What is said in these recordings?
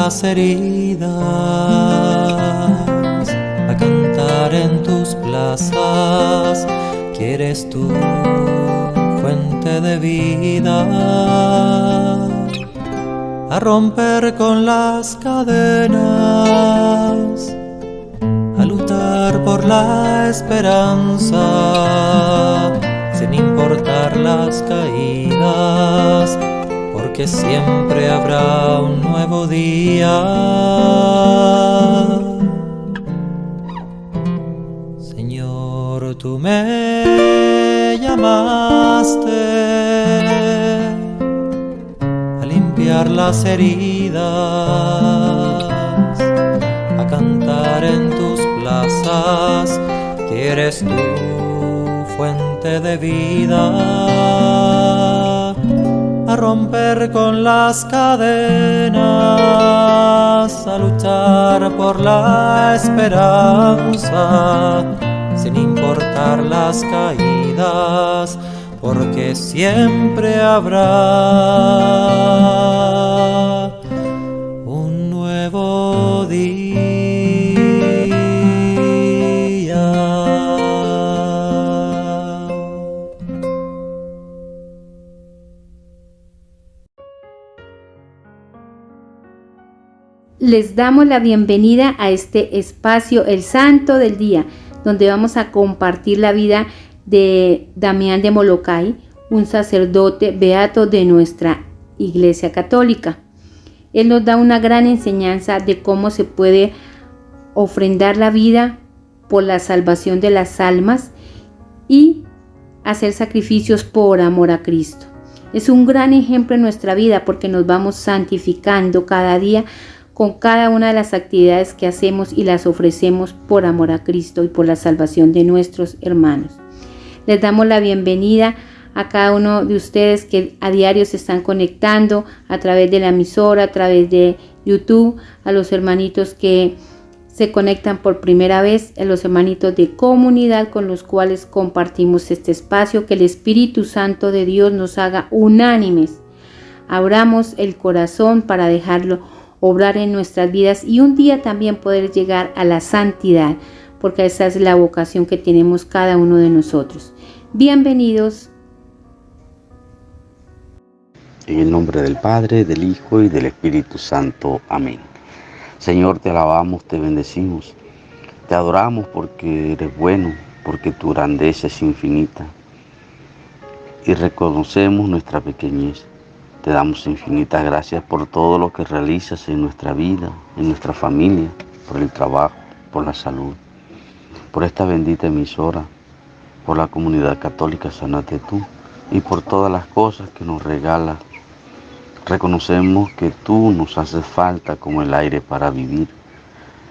las heridas, a cantar en tus plazas. Quieres tu fuente de vida, a romper con las cadenas, a luchar por la esperanza, sin importar las caídas, porque siempre habrá un nuevo día. Señor, tú me llamaste a limpiar las heridas, a cantar en tus plazas. Quieres tu fuente de vida, a romper con las cadenas, a luchar por la esperanza, sin importar las caídas, porque siempre habrá un nuevo día. Les damos la bienvenida a este espacio, el Santo del Día, donde vamos a compartir la vida de Damián de Molokai, un sacerdote beato de nuestra Iglesia Católica. Él nos da una gran enseñanza de cómo se puede ofrendar la vida por la salvación de las almas y hacer sacrificios por amor a Cristo. Es un gran ejemplo en nuestra vida porque nos vamos santificando cada día con cada una de las actividades que hacemos y las ofrecemos por amor a Cristo y por la salvación de nuestros hermanos. Les damos la bienvenida a cada uno de ustedes que a diario se están conectando a través de la emisora, a través de YouTube, a los hermanitos que se conectan por primera vez, a los hermanitos de comunidad con los cuales compartimos este espacio. Que el Espíritu Santo de Dios nos haga unánimes. Abramos el corazón para dejarlo obrar en nuestras vidas y un día también poder llegar a la santidad, porque esa es la vocación que tenemos cada uno de nosotros. Bienvenidos. En el nombre del Padre, del Hijo y del Espíritu Santo. Amén. Señor, te alabamos, te bendecimos, te adoramos porque eres bueno, porque tu grandeza es infinita y reconocemos nuestra pequeñez. Te damos infinitas gracias por todo lo que realizas en nuestra vida, en nuestra familia, por el trabajo, por la salud, por esta bendita emisora, por la comunidad católica Sánate Tú y por todas las cosas que nos regalas. Reconocemos que tú nos haces falta como el aire para vivir.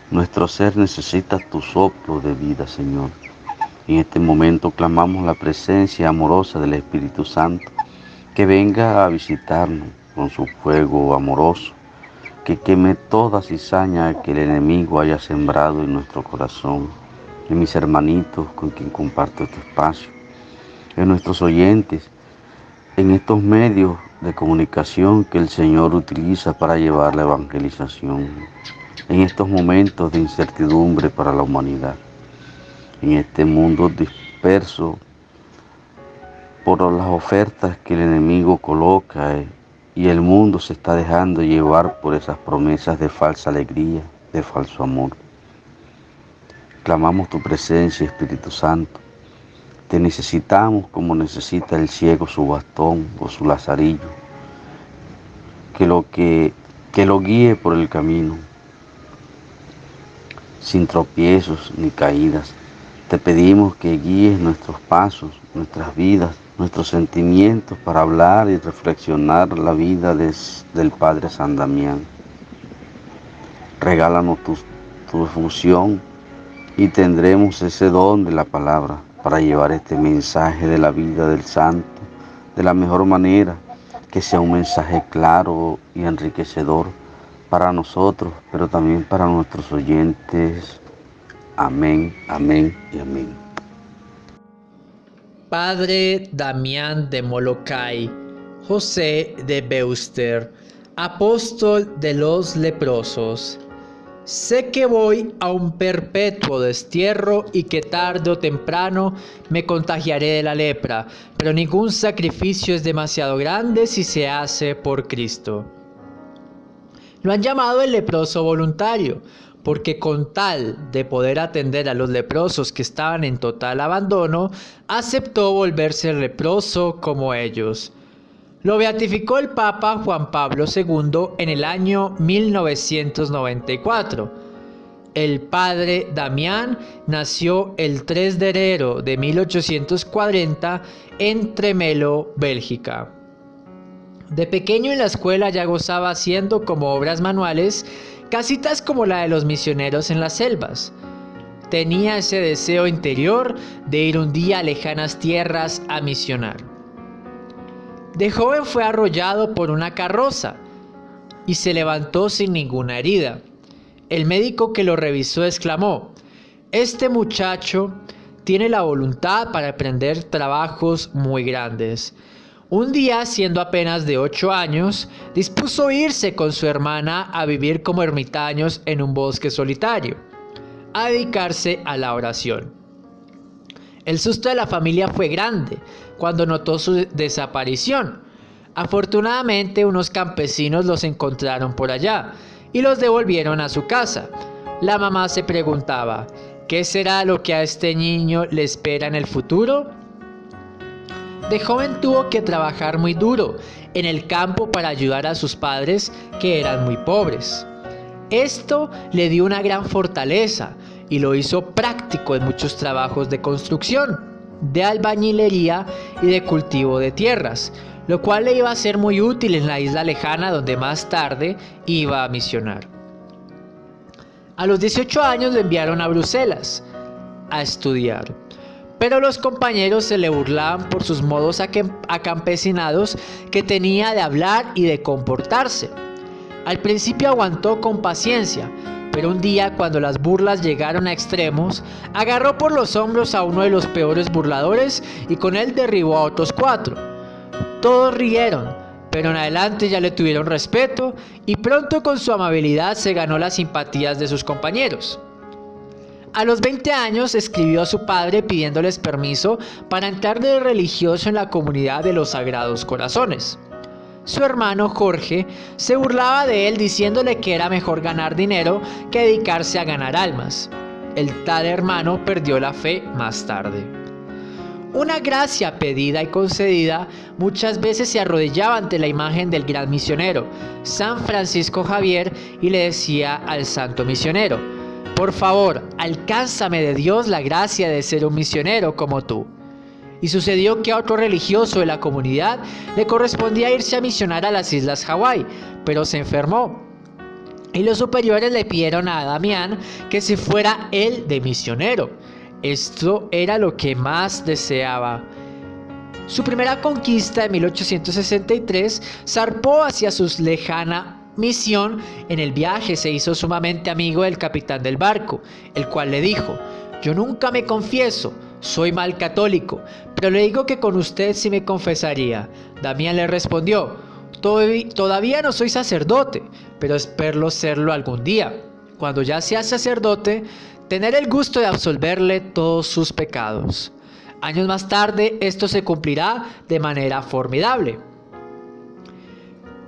Nuestro ser necesita tu soplo de vida, Señor. En este momento clamamos la presencia amorosa del Espíritu Santo, que venga a visitarnos con su fuego amoroso, que queme toda cizaña que el enemigo haya sembrado en nuestro corazón, en mis hermanitos con quien comparto este espacio, en nuestros oyentes, en estos medios de comunicación que el Señor utiliza para llevar la evangelización, en estos momentos de incertidumbre para la humanidad, en este mundo disperso por las ofertas que el enemigo coloca y el mundo se está dejando llevar por esas promesas de falsa alegría, de falso amor. Clamamos tu presencia, Espíritu Santo. Te necesitamos como necesita el ciego su bastón o su lazarillo. Que lo guíe por el camino, sin tropiezos ni caídas. Te pedimos que guíes nuestros pasos, nuestras vidas, nuestros sentimientos para hablar y reflexionar la vida del Padre San Damián. Regálanos tu efusión y tendremos ese don de la palabra para llevar este mensaje de la vida del santo de la mejor manera, que sea un mensaje claro y enriquecedor para nosotros, pero también para nuestros oyentes. Amén, amén y amén. Padre Damián de Molokai, José de Beuster, Apóstol de los leprosos. Sé que voy a un perpetuo destierro y que tarde o temprano me contagiaré de la lepra, pero ningún sacrificio es demasiado grande si se hace por Cristo. Lo han llamado el leproso voluntario, porque con tal de poder atender a los leprosos que estaban en total abandono, aceptó volverse leproso como ellos. Lo beatificó el Papa Juan Pablo II en el año 1994. El padre Damián nació el 3 de enero de 1840 en Tremelo, Bélgica. De pequeño en la escuela ya gozaba haciendo como obras manuales casitas como la de los misioneros en las selvas. Tenía ese deseo interior de ir un día a lejanas tierras a misionar. De joven fue arrollado por una carroza y se levantó sin ninguna herida. El médico que lo revisó exclamó: "Este muchacho tiene la voluntad para aprender trabajos muy grandes". Un día, siendo apenas de 8 años, dispuso irse con su hermana a vivir como ermitaños en un bosque solitario, a dedicarse a la oración. El susto de la familia fue grande cuando notó su desaparición. Afortunadamente, unos campesinos los encontraron por allá y los devolvieron a su casa. La mamá se preguntaba: ¿qué será lo que a este niño le espera en el futuro? De joven tuvo que trabajar muy duro en el campo para ayudar a sus padres, que eran muy pobres. Esto le dio una gran fortaleza y lo hizo práctico en muchos trabajos de construcción, de albañilería y de cultivo de tierras, lo cual le iba a ser muy útil en la isla lejana donde más tarde iba a misionar. A los 18 años lo enviaron a Bruselas a estudiar, pero los compañeros se le burlaban por sus modos acampesinados que tenía de hablar y de comportarse. Al principio aguantó con paciencia, pero un día, cuando las burlas llegaron a extremos, agarró por los hombros a uno de los peores burladores y con él derribó a otros 4. Todos rieron, pero en adelante ya le tuvieron respeto y pronto con su amabilidad se ganó las simpatías de sus compañeros. A los 20 años escribió a su padre pidiéndoles permiso para entrar de religioso en la comunidad de los Sagrados Corazones. Su hermano Jorge se burlaba de él diciéndole que era mejor ganar dinero que dedicarse a ganar almas. El tal hermano perdió la fe más tarde. Una gracia pedida y concedida, muchas veces se arrodillaba ante la imagen del gran misionero, San Francisco Javier, y le decía al santo misionero: "Por favor, alcánzame de Dios la gracia de ser un misionero como tú". Y sucedió que a otro religioso de la comunidad le correspondía irse a misionar a las Islas Hawái, pero se enfermó. Y los superiores le pidieron a Damián que se fuera él de misionero. Esto era lo que más deseaba. Su primera conquista en 1863 zarpó hacia su lejana misión. En el viaje se hizo sumamente amigo del capitán del barco, el cual le dijo: "Yo nunca me confieso, soy mal católico, pero le digo que con usted sí me confesaría". Damián le respondió: "Todavía no soy sacerdote, pero espero serlo algún día. Cuando ya sea sacerdote, tener el gusto de absolverle todos sus pecados". Años más tarde, esto se cumplirá de manera formidable.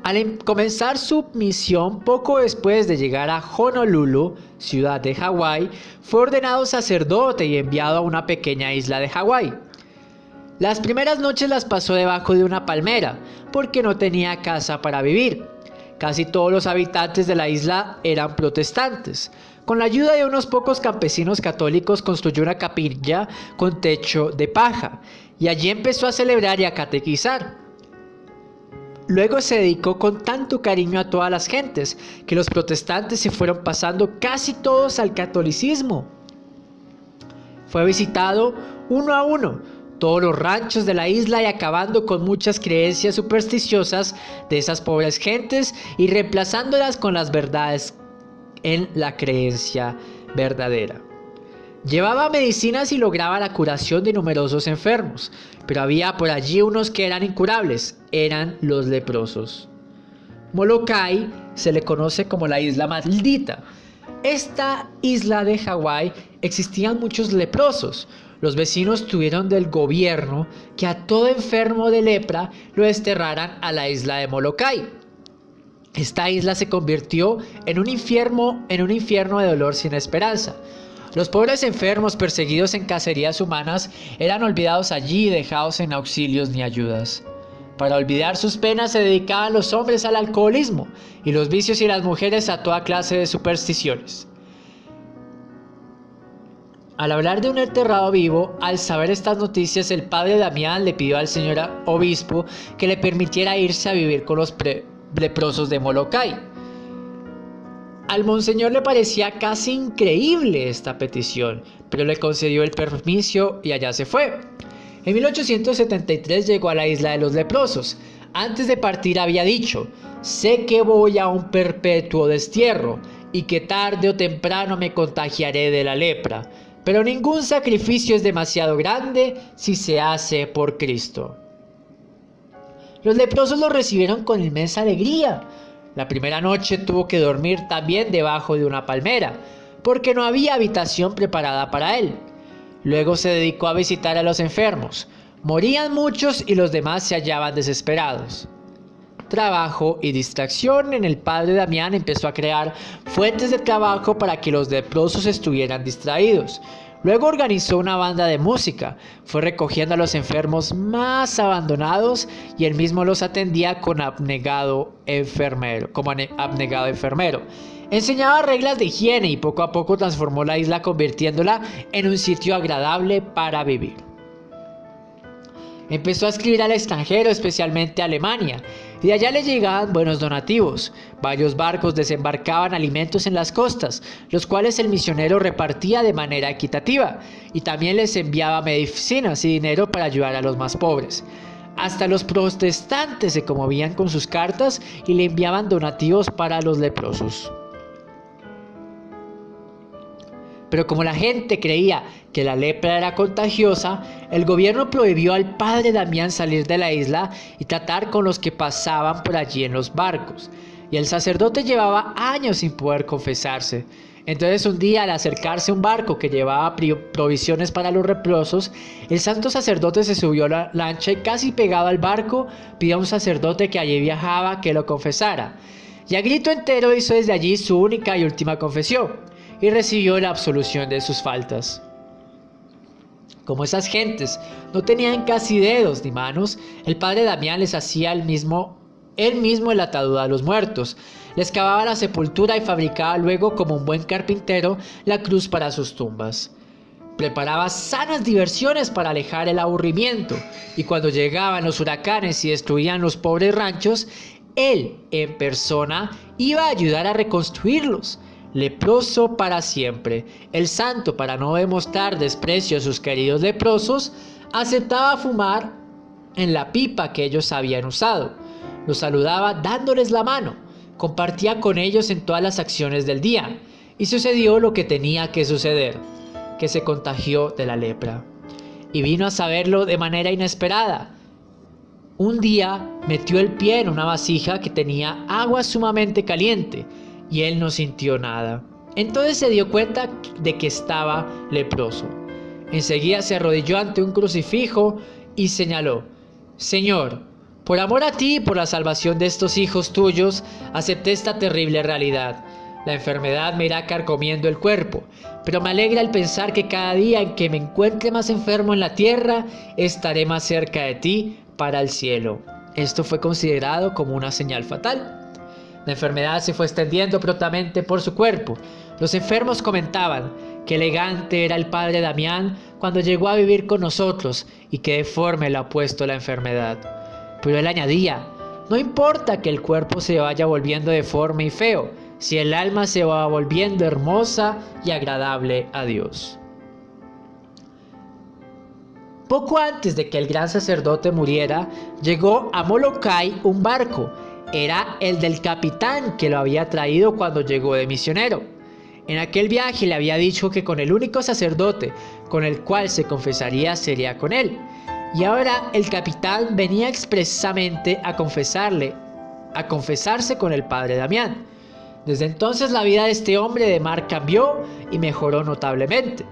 Al comenzar su misión, poco después de llegar a Honolulu, ciudad de Hawái, fue ordenado sacerdote y enviado a una pequeña isla de Hawái. Las primeras noches las pasó debajo de una palmera, porque no tenía casa para vivir. Casi todos los habitantes de la isla eran protestantes. Con la ayuda de unos pocos campesinos católicos construyó una capilla con techo de paja, y allí empezó a celebrar y a catequizar. Luego se dedicó con tanto cariño a todas las gentes que los protestantes se fueron pasando casi todos al catolicismo. Fue visitado uno a uno todos los ranchos de la isla y acabando con muchas creencias supersticiosas de esas pobres gentes y reemplazándolas con las verdades en la creencia verdadera. Llevaba medicinas y lograba la curación de numerosos enfermos, pero había por allí unos que eran incurables, eran los leprosos. Molokai se le conoce como la isla maldita. Esta isla de Hawái existían muchos leprosos. Los vecinos tuvieron del gobierno que a todo enfermo de lepra lo desterraran a la isla de Molokai. Esta isla se convirtió en un infierno de dolor sin esperanza. Los pobres enfermos perseguidos en cacerías humanas eran olvidados allí y dejados sin auxilios ni ayudas. Para olvidar sus penas se dedicaban los hombres al alcoholismo y los vicios y las mujeres a toda clase de supersticiones. Al hablar de un enterrado vivo, al saber estas noticias, el padre Damián le pidió al señor obispo que le permitiera irse a vivir con los leprosos de Molokai. Al monseñor le parecía casi increíble esta petición, pero le concedió el permiso y allá se fue. En 1873 llegó a la isla de los leprosos. Antes de partir había dicho: sé que voy a un perpetuo destierro y que tarde o temprano me contagiaré de la lepra, pero ningún sacrificio es demasiado grande si se hace por Cristo. Los leprosos lo recibieron con inmensa alegría. La primera noche tuvo que dormir también debajo de una palmera, porque no había habitación preparada para él. Luego se dedicó a visitar a los enfermos. Morían muchos y los demás se hallaban desesperados. Trabajo y distracción en el padre Damián empezó a crear fuentes de trabajo para que los leprosos estuvieran distraídos. Luego organizó una banda de música, fue recogiendo a los enfermos más abandonados y él mismo los atendía como abnegado enfermero. Enseñaba reglas de higiene y poco a poco transformó la isla convirtiéndola en un sitio agradable para vivir. Empezó a escribir al extranjero, especialmente a Alemania, y de allá le llegaban buenos donativos. Varios barcos desembarcaban alimentos en las costas, los cuales el misionero repartía de manera equitativa, y también les enviaba medicinas y dinero para ayudar a los más pobres. Hasta los protestantes se conmovían con sus cartas y le enviaban donativos para los leprosos. Pero como la gente creía que la lepra era contagiosa, el gobierno prohibió al padre Damián salir de la isla y tratar con los que pasaban por allí en los barcos. Y el sacerdote llevaba años sin poder confesarse. Entonces un día, al acercarse a un barco que llevaba provisiones para los leprosos, el santo sacerdote se subió a la lancha y casi pegado al barco pidió a un sacerdote que allí viajaba que lo confesara. Y a grito entero hizo desde allí su única y última confesión y recibió la absolución de sus faltas. Como esas gentes no tenían casi dedos ni manos, el padre Damián les hacía él mismo el ataúd a los muertos, les cavaba la sepultura y fabricaba luego, como un buen carpintero, la cruz para sus tumbas. Preparaba sanas diversiones para alejar el aburrimiento, y cuando llegaban los huracanes y destruían los pobres ranchos, él en persona iba a ayudar a reconstruirlos. Leproso para siempre, el santo, para no demostrar desprecio a sus queridos leprosos, aceptaba fumar en la pipa que ellos habían usado. Los saludaba dándoles la mano, compartía con ellos en todas las acciones del día, y sucedió lo que tenía que suceder, que se contagió de la lepra. Y vino a saberlo de manera inesperada. Un día metió el pie en una vasija que tenía agua sumamente caliente, y él no sintió nada. Entonces se dio cuenta de que estaba leproso. Enseguida se arrodilló ante un crucifijo y señaló: Señor, por amor a ti y por la salvación de estos hijos tuyos, acepté esta terrible realidad. La enfermedad me irá carcomiendo el cuerpo, pero me alegra el pensar que cada día en que me encuentre más enfermo en la tierra, estaré más cerca de ti para el cielo. Esto fue considerado como una señal fatal. La enfermedad se fue extendiendo prontamente por su cuerpo. Los enfermos comentaban que elegante era el padre Damián cuando llegó a vivir con nosotros y que deforme le ha puesto la enfermedad. Pero él añadía: no importa que el cuerpo se vaya volviendo deforme y feo, si el alma se va volviendo hermosa y agradable a Dios. Poco antes de que el gran sacerdote muriera, llegó a Molokai un barco. Era el del capitán que lo había traído cuando llegó de misionero. En aquel viaje le había dicho que con el único sacerdote con el cual se confesaría sería con él. Y ahora el capitán venía expresamente a confesarle a confesarse con el padre Damián. Desde entonces la vida de este hombre de mar cambió y mejoró notablemente.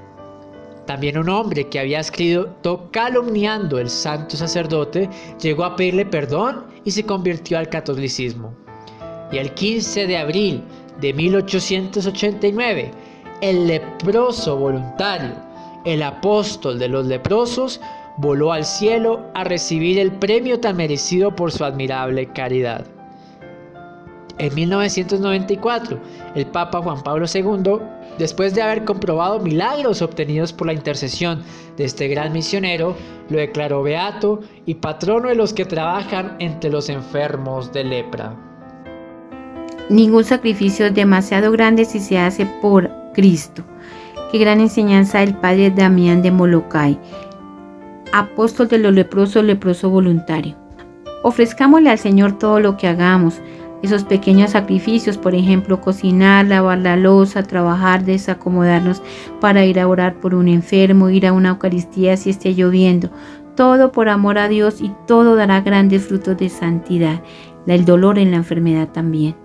También un hombre que había escrito calumniando al santo sacerdote llegó a pedirle perdón y se convirtió al catolicismo. Y el 15 de abril de 1889, el leproso voluntario, el apóstol de los leprosos, voló al cielo a recibir el premio tan merecido por su admirable caridad. En 1994, el Papa Juan Pablo II, después de haber comprobado milagros obtenidos por la intercesión de este gran misionero, lo declaró beato y patrono de los que trabajan entre los enfermos de lepra. Ningún sacrificio es demasiado grande si se hace por Cristo. Qué gran enseñanza del padre Damián de Molokai, apóstol de los leprosos, leproso voluntario. Ofrezcámosle al Señor todo lo que hagamos. Esos pequeños sacrificios, por ejemplo, cocinar, lavar la loza, trabajar, desacomodarnos para ir a orar por un enfermo, ir a una Eucaristía si esté lloviendo. Todo por amor a Dios y todo dará grandes frutos de santidad. El dolor en la enfermedad también.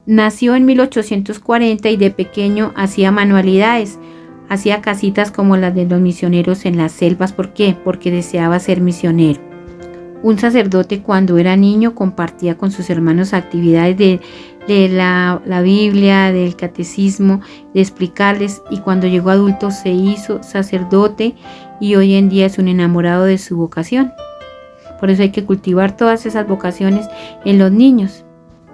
Nació en 1840 y de pequeño hacía manualidades. Hacía casitas como las de los misioneros en las selvas. ¿Por qué? Porque deseaba ser misionero. Un sacerdote cuando era niño compartía con sus hermanos actividades de la Biblia, del catecismo, de explicarles, y cuando llegó adulto se hizo sacerdote y hoy en día es un enamorado de su vocación. Por eso hay que cultivar todas esas vocaciones en los niños.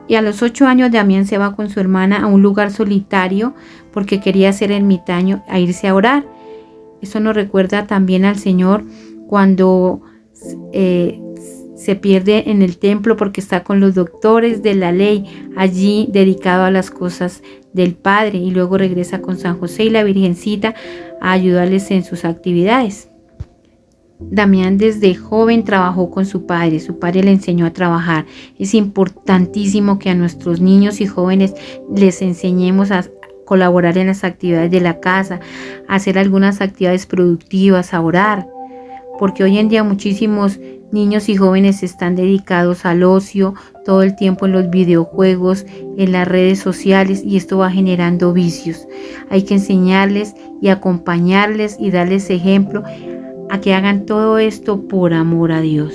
Y a los 8 años Damián se va con su hermana a un lugar solitario porque quería ser ermitaño, a irse a orar. Eso nos recuerda también al Señor cuando se pierde en el templo porque está con los doctores de la ley allí dedicado a las cosas del Padre, y luego regresa con San José y la Virgencita a ayudarles en sus actividades. Damián desde joven trabajó con su padre le enseñó a trabajar. Es importantísimo que a nuestros niños y jóvenes les enseñemos a colaborar en las actividades de la casa, a hacer algunas actividades productivas, a orar, porque hoy en día muchísimos niños y jóvenes están dedicados al ocio, todo el tiempo en los videojuegos, en las redes sociales, y esto va generando vicios. Hay que enseñarles y acompañarles y darles ejemplo a que hagan todo esto por amor a Dios.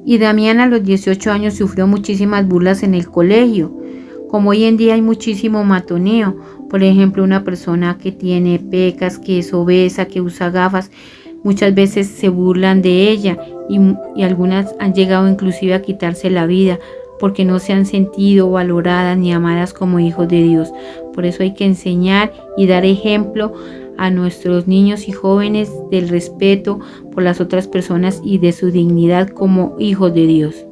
Y Damián a los 18 años sufrió muchísimas burlas en el colegio. Como hoy en día hay muchísimo matoneo, por ejemplo, una persona que tiene pecas, que es obesa, que usa gafas, muchas veces se burlan de ella y algunas han llegado inclusive a quitarse la vida porque no se han sentido valoradas ni amadas como hijos de Dios. Por eso hay que enseñar y dar ejemplo a nuestros niños y jóvenes del respeto por las otras personas y de su dignidad como hijos de Dios.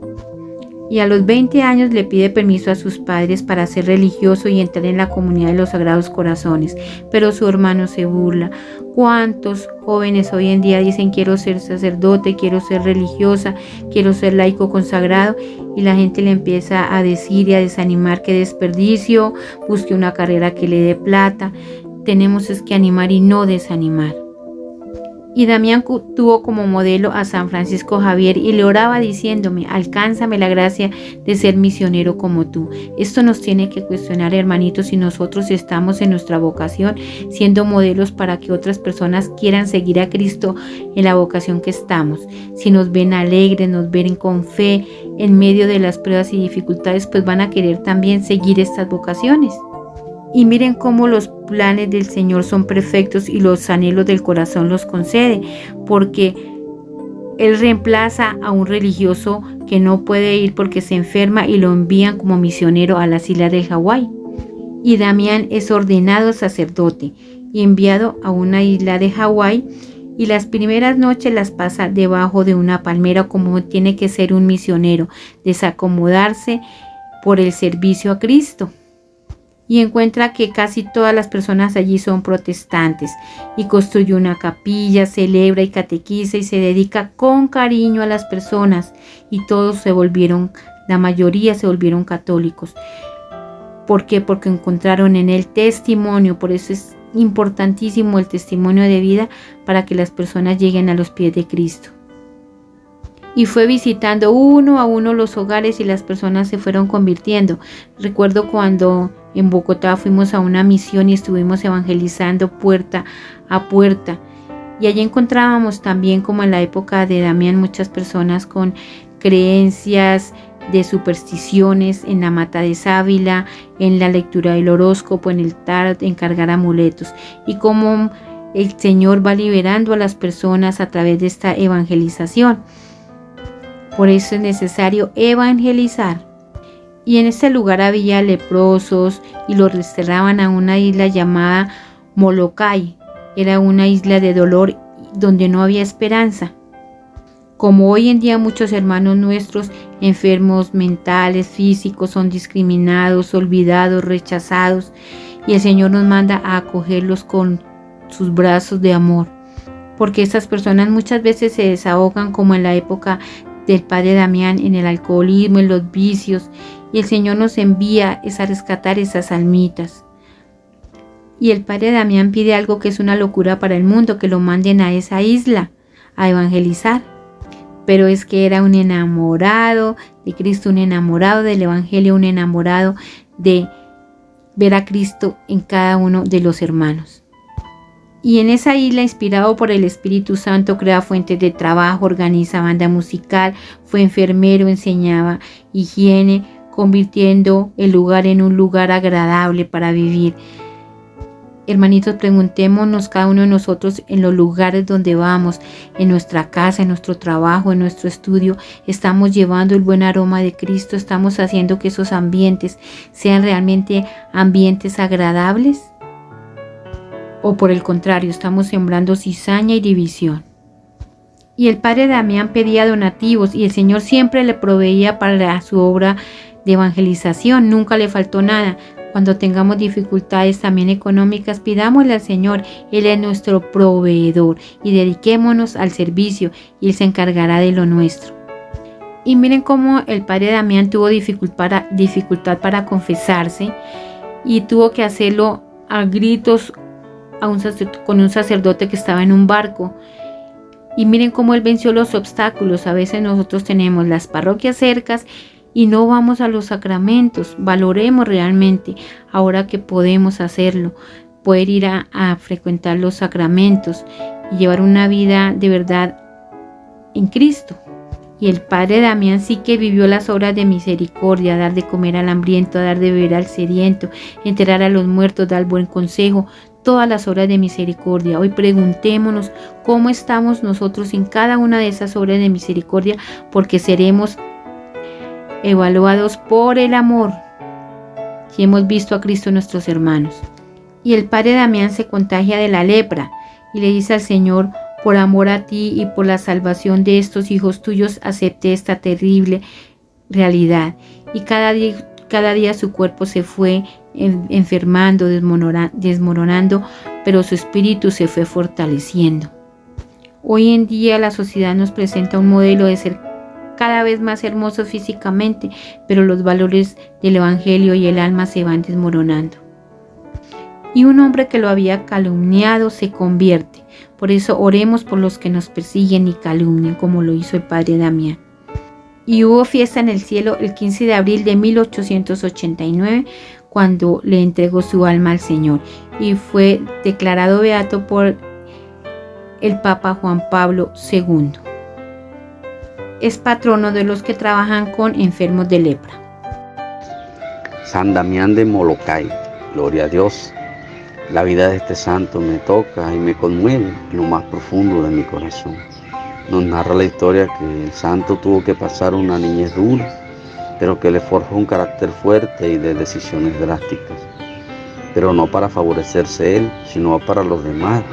Y a los 20 años le pide permiso a sus padres para ser religioso y entrar en la comunidad de los Sagrados Corazones, pero su hermano se burla. ¿Cuántos jóvenes hoy en día dicen quiero ser sacerdote, quiero ser religiosa, quiero ser laico consagrado? Y la gente le empieza a decir y a desanimar que desperdicio, busque una carrera que le dé plata. Tenemos es que animar y no desanimar. Y Damián tuvo como modelo a San Francisco Javier y le oraba diciéndome: alcánzame la gracia de ser misionero como tú. Esto nos tiene que cuestionar, hermanitos, si nosotros estamos en nuestra vocación siendo modelos para que otras personas quieran seguir a Cristo en la vocación que estamos. Si nos ven alegres, nos ven con fe en medio de las pruebas y dificultades, pues van a querer también seguir estas vocaciones. Y miren cómo los planes del Señor son perfectos y los anhelos del corazón los concede, porque Él reemplaza a un religioso que no puede ir porque se enferma y lo envían como misionero a las islas de Hawái. Y Damián es ordenado sacerdote y enviado a una isla de Hawái, y las primeras noches las pasa debajo de una palmera como tiene que ser un misionero, desacomodarse por el servicio a Cristo. Y encuentra que casi todas las personas allí son protestantes, y construye una capilla, celebra y catequiza y se dedica con cariño a las personas, y la mayoría se volvieron católicos. ¿Por qué? Porque encontraron en él testimonio. Por eso es importantísimo el testimonio de vida para que las personas lleguen a los pies de Cristo. y fue visitando uno a uno los hogares y las personas se fueron convirtiendo. Recuerdo cuando en Bogotá fuimos a una misión y estuvimos evangelizando puerta a puerta. Y allí encontrábamos también, como en la época de Damián, muchas personas con creencias de supersticiones en la mata de sábila, en la lectura del horóscopo, en el tarot, en cargar amuletos. Y cómo el Señor va liberando a las personas a través de esta evangelización. Por eso es necesario evangelizar. Y en este lugar había leprosos y los desterraban a una isla llamada Molokai. Era una isla de dolor donde no había esperanza. Como hoy en día muchos hermanos nuestros enfermos mentales, físicos, son discriminados, olvidados, rechazados, y el Señor nos manda a acogerlos con sus brazos de amor, porque estas personas muchas veces se desahogan, como en la época del padre Damián, en el alcoholismo, en los vicios, y el Señor nos envía a rescatar esas almitas. Y el padre Damián pide algo que es una locura para el mundo, que lo manden a esa isla a evangelizar. Pero es que era un enamorado de Cristo, un enamorado del Evangelio, un enamorado de ver a Cristo en cada uno de los hermanos. Y en esa isla, inspirado por el Espíritu Santo, crea fuentes de trabajo, organiza banda musical, fue enfermero, enseñaba higiene, convirtiendo el lugar en un lugar agradable para vivir. Hermanitos, preguntémonos cada uno de nosotros en los lugares donde vamos, en nuestra casa, en nuestro trabajo, en nuestro estudio, ¿estamos llevando el buen aroma de Cristo? ¿Estamos haciendo que esos ambientes sean realmente ambientes agradables? ¿O por el contrario, estamos sembrando cizaña y división? Y el padre Damián pedía donativos y el Señor siempre le proveía para su obra de evangelización, nunca le faltó nada. Cuando tengamos dificultades también económicas, pidámosle al Señor, Él es nuestro proveedor, y dediquémonos al servicio y Él se encargará de lo nuestro. Y miren cómo el padre Damián tuvo dificultad para confesarse y tuvo que hacerlo a gritos con un sacerdote que estaba en un barco. Y miren cómo él venció los obstáculos. A veces nosotros tenemos las parroquias cercas y no vamos a los sacramentos. Valoremos realmente, ahora que podemos hacerlo, poder ir a frecuentar los sacramentos y llevar una vida de verdad en Cristo. Y el padre Damián sí que vivió las obras de misericordia: dar de comer al hambriento, dar de beber al sediento, enterrar a los muertos, dar buen consejo, todas las obras de misericordia. Hoy preguntémonos cómo estamos nosotros en cada una de esas obras de misericordia, porque seremos evaluados por el amor si hemos visto a Cristo en nuestros hermanos. Y el padre Damián se contagia de la lepra y le dice al Señor: por amor a ti y por la salvación de estos hijos tuyos, acepté esta terrible realidad. Y cada día su cuerpo se fue enfermando, desmoronando, pero su espíritu se fue fortaleciendo. Hoy en día la sociedad nos presenta un modelo de ser cada vez más hermoso físicamente, pero los valores del Evangelio y el alma se van desmoronando. Y un hombre que lo había calumniado se convierte. Por eso oremos por los que nos persiguen y calumnian, como lo hizo el padre Damián. Y hubo fiesta en el cielo el 15 de abril de 1889, cuando le entregó su alma al Señor, y fue declarado beato por el Papa Juan Pablo II. Es patrono de los que trabajan con enfermos de lepra. San Damián de Molokai, gloria a Dios. La vida de este santo me toca y me conmueve en lo más profundo de mi corazón. Nos narra la historia que el santo tuvo que pasar una niñez dura, pero que le forjó un carácter fuerte y de decisiones drásticas. Pero no para favorecerse él, sino para los demás,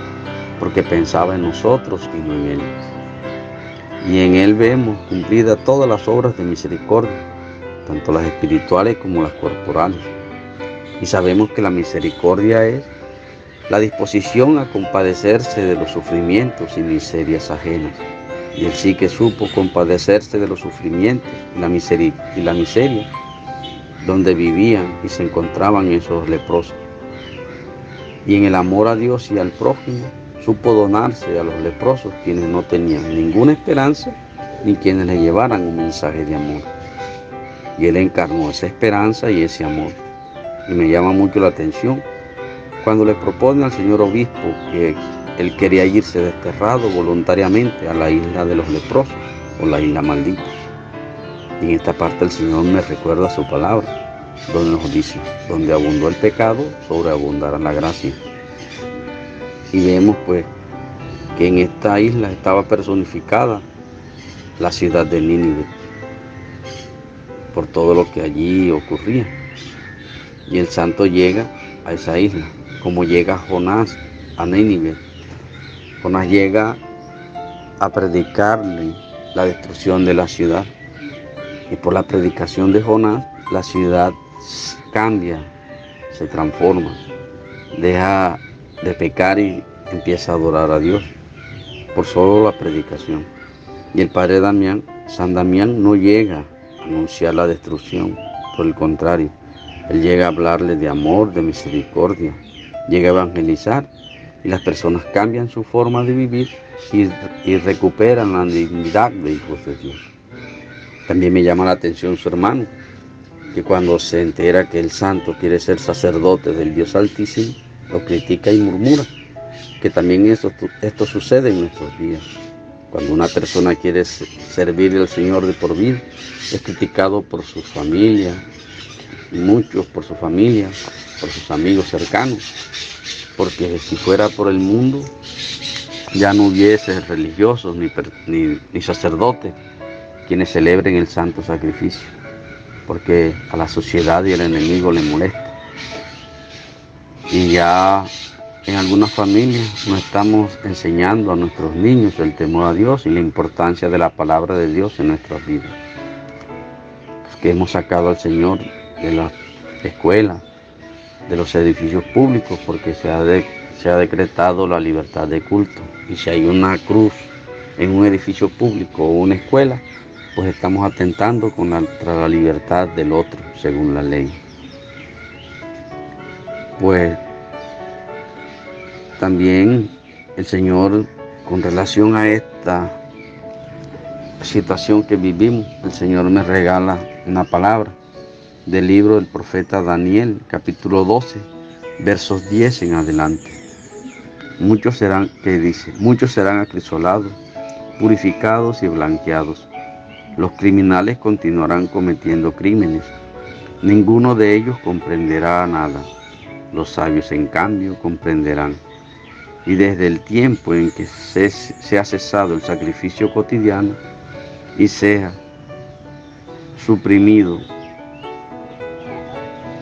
porque pensaba en nosotros y no en él. Y en él vemos cumplidas todas las obras de misericordia, tanto las espirituales como las corporales. Y sabemos que la misericordia es la disposición a compadecerse de los sufrimientos y miserias ajenas. Y él sí que supo compadecerse de los sufrimientos y la miseria donde vivían y se encontraban esos leprosos. Y en el amor a Dios y al prójimo, supo donarse a los leprosos, quienes no tenían ninguna esperanza ni quienes le llevaran un mensaje de amor. Y él encarnó esa esperanza y ese amor. Y me llama mucho la atención cuando le propone al señor obispo que él quería irse desterrado voluntariamente a la isla de los leprosos o la isla maldita. Y en esta parte el Señor me recuerda su palabra, donde nos dice: donde abundó el pecado, sobreabundará la gracia. Y vemos pues que en esta isla estaba personificada la ciudad de Nínive, por todo lo que allí ocurría. Y el santo llega a esa isla, como llega Jonás a Nínive. Jonás llega a predicarle la destrucción de la ciudad. Y por la predicación de Jonás, la ciudad cambia, se transforma, deja de pecar y empieza a adorar a Dios por solo la predicación. Y el padre Damián, San Damián, no llega a anunciar la destrucción, por el contrario, él llega a hablarle de amor, de misericordia, llega a evangelizar, y las personas cambian su forma de vivir y recuperan la dignidad de hijos de Dios. También me llama la atención su hermano, que cuando se entera que el santo quiere ser sacerdote del Dios Altísimo, lo critica y murmura, que también esto sucede en nuestros días. Cuando una persona quiere servir al Señor de por vida, es criticado por su familia, muchos por su familia, por sus amigos cercanos, porque si fuera por el mundo, ya no hubiese religiosos ni sacerdotes quienes celebren el santo sacrificio, porque a la sociedad y al enemigo le molesta. Y ya en algunas familias nos estamos enseñando a nuestros niños el temor a Dios y la importancia de la palabra de Dios en nuestras vidas. Que hemos sacado al Señor de las escuelas, de los edificios públicos, porque se ha decretado la libertad de culto. Y si hay una cruz en un edificio público o una escuela, pues estamos atentando contra la libertad del otro, según la ley. Pues también el Señor, con relación a esta situación que vivimos, el Señor me regala una palabra del libro del profeta Daniel, capítulo 12, versos 10 en adelante. Muchos serán acrisolados, purificados y blanqueados. Los criminales continuarán cometiendo crímenes. Ninguno de ellos comprenderá nada. Los sabios, en cambio, comprenderán. Y desde el tiempo en que se ha cesado el sacrificio cotidiano y sea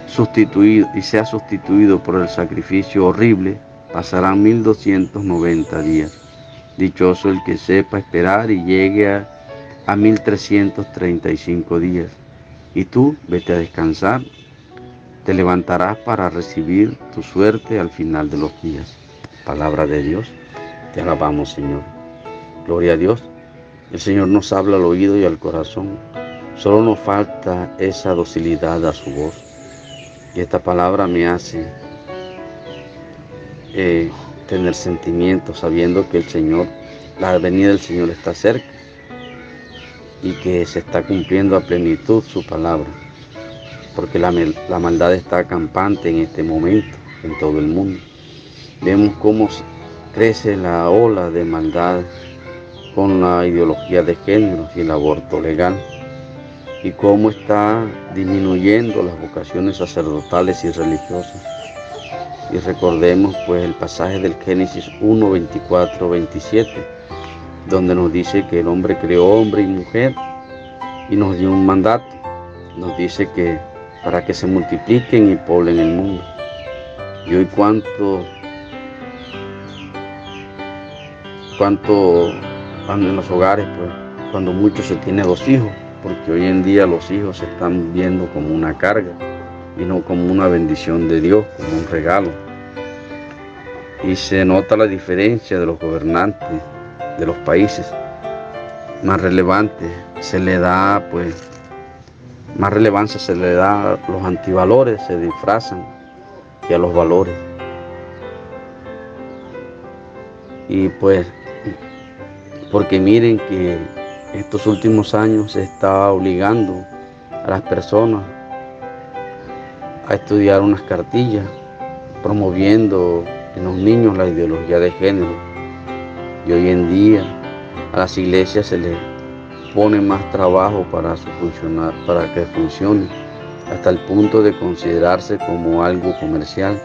sustituido por el sacrificio horrible, pasarán 1290 días. Dichoso el que sepa esperar y llegue a 1335 días. Y tú, vete a descansar, te levantarás para recibir tu suerte al final de los días. Palabra de Dios, te alabamos, Señor. Gloria a Dios. El Señor nos habla al oído y al corazón. Solo nos falta esa docilidad a su voz. Y esta palabra me hace tener sentimientos, sabiendo que la venida del Señor está cerca y que se está cumpliendo a plenitud su palabra, porque la maldad está campante en este momento en todo el mundo. Vemos cómo crece la ola de maldad con la ideología de género y el aborto legal, y cómo está disminuyendo las vocaciones sacerdotales y religiosas. Y recordemos pues el pasaje del Génesis 1, 24, 27, donde nos dice que el hombre creó hombre y mujer y nos dio un mandato. Nos dice que para que se multipliquen y poblen el mundo. Y hoy cuánto en los hogares, pues, cuando mucho se tiene 2 hijos, porque hoy en día los hijos se están viendo como una carga y no como una bendición de Dios, como un regalo. Y se nota la diferencia de los gobernantes de los países más relevantes. Más relevancia se le da a los antivalores, se disfrazan, y a los valores. Y pues, porque miren que estos últimos años se está obligando a las personas a estudiar unas cartillas, promoviendo en los niños la ideología de género. Y hoy en día a las iglesias se les pone más trabajo para que funcione, hasta el punto de considerarse como algo comercial.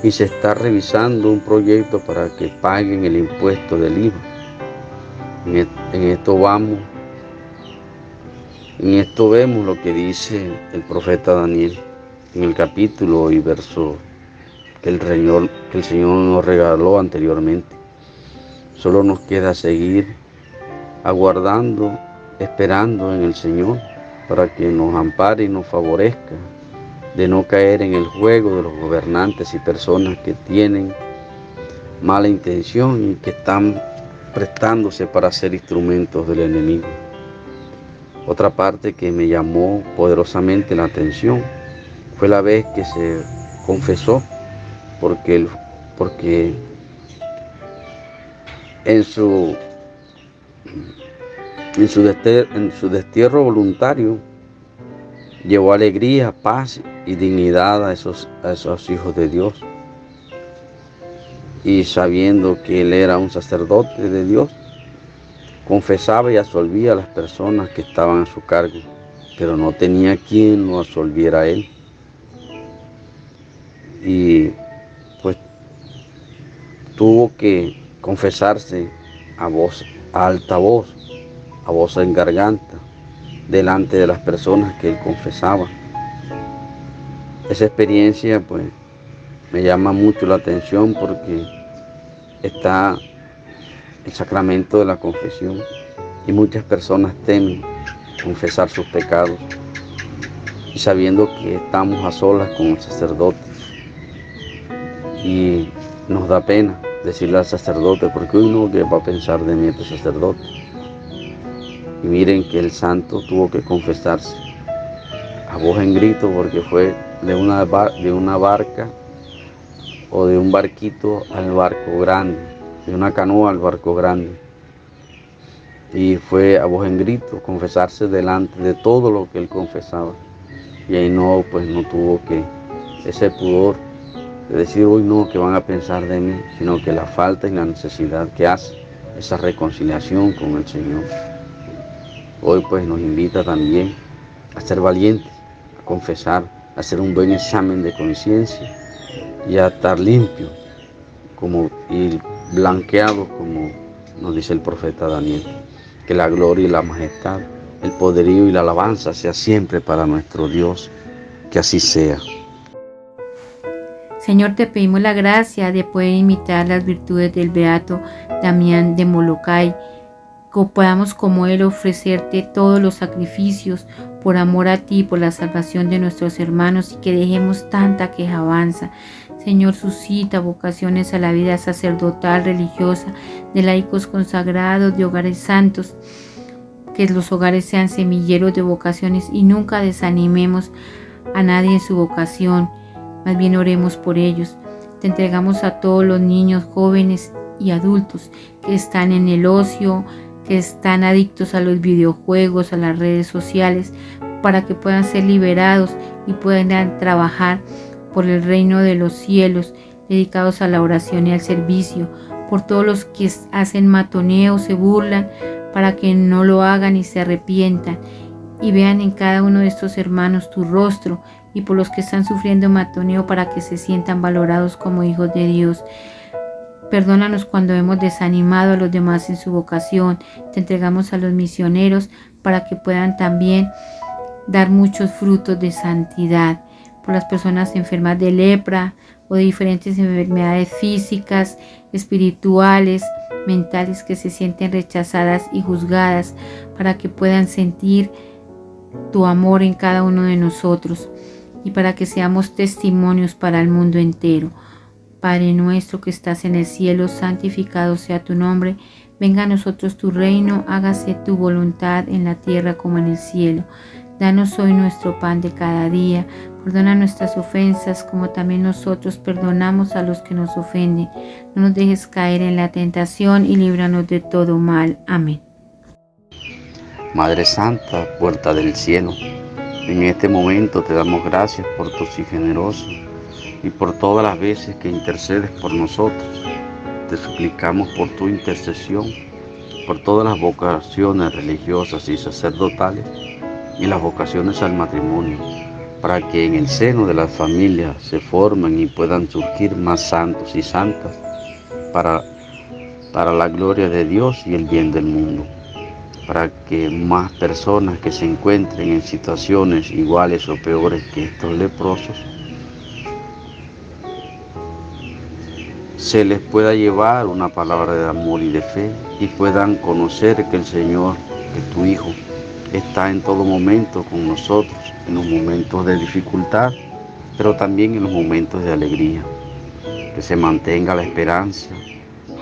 Y se está revisando un proyecto para que paguen el impuesto del IVA. En esto vamos. En esto vemos lo que dice el profeta Daniel en el capítulo y verso que el Señor nos regaló anteriormente. Solo nos queda seguir aguardando, esperando en el Señor para que nos ampare y nos favorezca de no caer en el juego de los gobernantes y personas que tienen mala intención y que están prestándose para ser instrumentos del enemigo. Otra parte que me llamó poderosamente la atención fue la vez que se confesó, porque en su destierro voluntario llevó alegría, paz y dignidad a esos hijos de Dios. Y sabiendo que él era un sacerdote de Dios, confesaba y absolvía a las personas que estaban a su cargo, pero no tenía quien lo absolviera a él. Y pues tuvo que confesarse a alta voz, a voz en garganta, delante de las personas que él confesaba. Esa experiencia pues me llama mucho la atención porque está el sacramento de la confesión y muchas personas temen confesar sus pecados y sabiendo que estamos a solas con el sacerdote y nos da pena decirle al sacerdote porque uy no, ¿qué va a pensar de mí este sacerdote? Y miren que el santo tuvo que confesarse a voz en grito porque fue de una barca o de un barquito al barco grande, de una canoa al barco grande. Y fue a voz en grito confesarse delante de todo lo que él confesaba. Y ahí no tuvo que ese pudor de decir hoy no, que van a pensar de mí, sino que la falta y la necesidad que hace esa reconciliación con el Señor. Hoy pues nos invita también a ser valientes, a confesar, a hacer un buen examen de conciencia y a estar limpio y blanqueado como nos dice el profeta Daniel. Que la gloria y la majestad, el poderío y la alabanza sea siempre para nuestro Dios. Que así sea. Señor, te pedimos la gracia de poder imitar las virtudes del beato Damián de Molokai, que podamos como él ofrecerte todos los sacrificios por amor a ti, por la salvación de nuestros hermanos y que dejemos tanta quejabanza. Señor, suscita vocaciones a la vida sacerdotal, religiosa, de laicos consagrados, de hogares santos, que los hogares sean semilleros de vocaciones y nunca desanimemos a nadie en su vocación, más bien oremos por ellos. Te entregamos a todos los niños, jóvenes y adultos que están en el ocio, que están adictos a los videojuegos, a las redes sociales, para que puedan ser liberados y puedan trabajar por el reino de los cielos, dedicados a la oración y al servicio, por todos los que hacen matoneo, se burlan, para que no lo hagan y se arrepientan y vean en cada uno de estos hermanos tu rostro, y por los que están sufriendo matoneo para que se sientan valorados como hijos de Dios. Perdónanos cuando hemos desanimado a los demás en su vocación. Te entregamos a los misioneros para que puedan también dar muchos frutos de santidad. Por las personas enfermas de lepra o de diferentes enfermedades físicas, espirituales, mentales, que se sienten rechazadas y juzgadas, para que puedan sentir tu amor en cada uno de nosotros y para que seamos testimonios para el mundo entero. Padre nuestro que estás en el cielo, santificado sea tu nombre. Venga a nosotros tu reino, hágase tu voluntad en la tierra como en el cielo. Danos hoy nuestro pan de cada día. Perdona nuestras ofensas como también nosotros perdonamos a los que nos ofenden. No nos dejes caer en la tentación y líbranos de todo mal. Amén. Madre Santa, puerta del cielo. En este momento te damos gracias por tu sí generoso y por todas las veces que intercedes por nosotros. Te suplicamos por tu intercesión, por todas las vocaciones religiosas y sacerdotales y las vocaciones al matrimonio, para que en el seno de las familias se formen y puedan surgir más santos y santas para la gloria de Dios y el bien del mundo, para que más personas que se encuentren en situaciones iguales o peores que estos leprosos se les pueda llevar una palabra de amor y de fe y puedan conocer que el Señor, que tu Hijo, está en todo momento con nosotros, en los momentos de dificultad, pero también en los momentos de alegría. Que se mantenga la esperanza,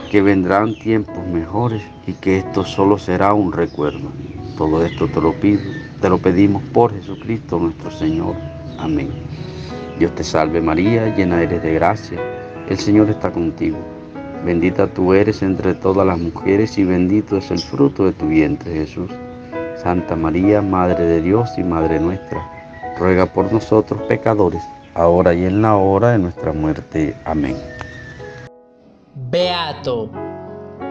que vendrán tiempos mejores y que esto solo será un recuerdo. Todo esto te lo pedimos por Jesucristo nuestro Señor. Amén. Dios te salve María, llena eres de gracia, el Señor está contigo. Bendita tú eres entre todas las mujeres y bendito es el fruto de tu vientre, Jesús. Santa María, Madre de Dios y Madre nuestra, ruega por nosotros pecadores, ahora y en la hora de nuestra muerte. Amén. Beato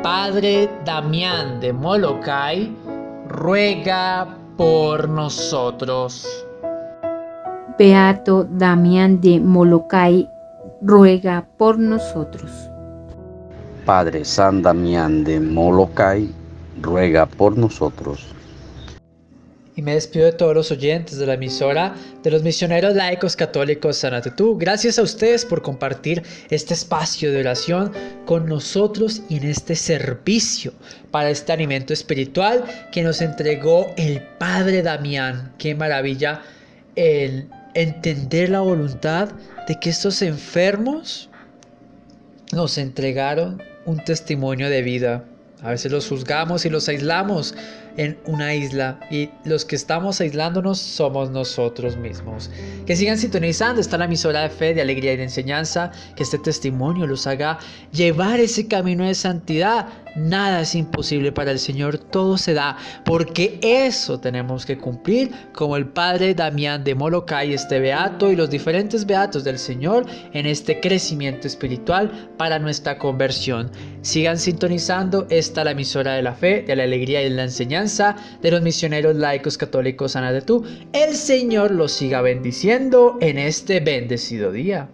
Padre Damián de Molokai, ruega por nosotros. Beato Damián de Molokai, ruega por nosotros. Padre San Damián de Molokai, ruega por nosotros. Y me despido de todos los oyentes de la emisora de los misioneros laicos católicos Sánate Tú. Gracias a ustedes por compartir este espacio de oración con nosotros y en este servicio para este alimento espiritual que nos entregó el Padre Damián. Qué maravilla el entender la voluntad de que estos enfermos nos entregaron un testimonio de vida. A veces los juzgamos y los aislamos en una isla y los que estamos aislándonos somos nosotros mismos. Que sigan sintonizando, está la emisora de fe, de alegría y de enseñanza, que este testimonio los haga llevar ese camino de santidad. Nada es imposible para el Señor, todo se da, porque eso tenemos que cumplir como el Padre Damián de Molokai, este beato y los diferentes beatos del Señor en este crecimiento espiritual para nuestra conversión. Sigan sintonizando, está la emisora de la fe, de la alegría y de la enseñanza de los misioneros laicos católicos Sánate Tú. El Señor los siga bendiciendo en este bendecido día.